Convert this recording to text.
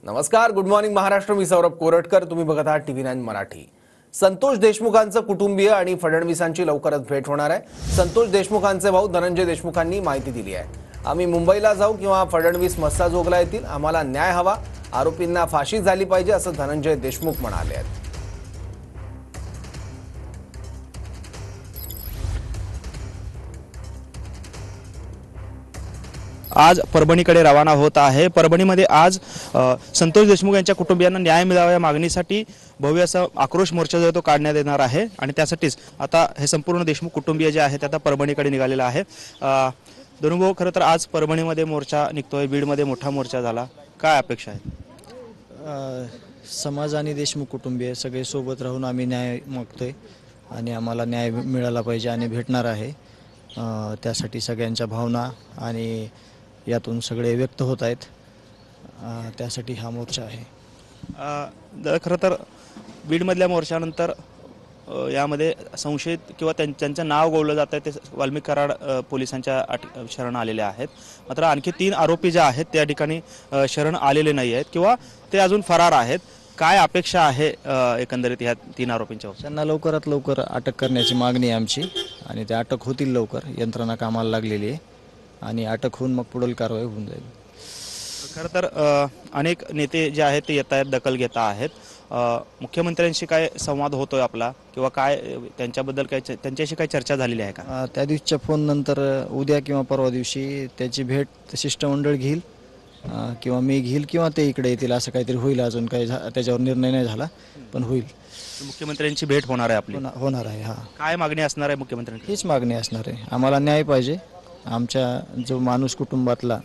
नमस्कार, good morning Maharashtra. मी सौरभ कोरटकर. तुम्ही बघत आहात TV9 मराठी. संतोष देशमुखांचं कुटुंबीय आणि फडणवीसांची लवकरच भेट होणार आहे. संतोष देशमुखांचे भाऊ धनंजय देशमुखांनी माहिती दिली आहे. आम्ही मुंबईला जाऊ किंवा फडणवीस मस्साजोगला येतील, आम्हाला न्याय हवा, आरोपींना फाशी झाली पाहिजे असं धनंजय देशमुख म्हणाले आहेत. आज परभणीकडे रवाना होत आहे. परभणीमध्ये आज संतोष देशमुख यांच्या कुटुंबियांना न्याय मिळावा या मागणीसाठी भव्य असा आक्रोश मोर्चा जो तो काढण्यात येणार आहे आणि त्यासाठीच आता हे संपूर्ण देशमुख कुटुंबीय जे आहेत आता परभणीकडे निघालेला आहे. धनुभाऊ, खरं तर आज परभणीमध्ये मोर्चा निघतोय, बीडमध्ये मोठा मोर्चा झाला, काय अपेक्षा आहे? समाज आणि देशमुख कुटुंबीय सगळे सोबत राहून आम्ही न्याय मागतोय आणि आम्हाला न्याय मिळाला पाहिजे आणि भेटणार आहे. त्यासाठी सगळ्यांच्या भावना आणि यातून सगळे व्यक्त होत आहेत. त्यासाठी हा मोर्चा आहे. खरं तर बीडमधल्या मोर्चानंतर यामध्ये संशयित किंवा त्यांचं नाव गोवलं जात आहे ते वाल्मिक कराड पोलिसांच्या शरण आलेले आहेत. मात्र आणखी 3 आरोपी जे आहेत त्या ठिकाणी शरण आलेले नाही आहेत किंवा ते अजून फरार आहेत. काय अपेक्षा आहे एकंदरीत ह्या 3 आरोपींच्या? त्यांना लवकरात लवकर अटक करण्याची मागणी आहे आमची आणि ते अटक होतील लवकर. यंत्रणा कामाला लागलेली आहे आणि अटक होऊन मग पुढील कारवाई होऊन जाईल. खरं तर अनेक नेते जे आहेत ते येत आहेत, दखल घेत आहेत. मुख्यमंत्र्यांशी काय संवाद होतोय आपला किंवा काय त्यांच्याबद्दल काय त्यांच्याशी काय चर्चा झालेली आहे का? त्या दिवशीच्या फोन नंतर उद्या किंवा परवा दिवशी त्याची भेट शिष्टमंडळ घेईल किंवा मी घेईल किंवा ते इकडे येतील, असं काहीतरी होईल. अजून काही त्याच्यावर निर्णय नाही झाला, पण होईल. मुख्यमंत्र्यांची भेट होणार आहे आपली? होणार आहे. काय मागणी असणार आहे मुख्यमंत्र्यांची? हीच मागणी असणार आहे. आमहाला न्याय पाहिजे. आमच्या जो माणूस कुटुंबातला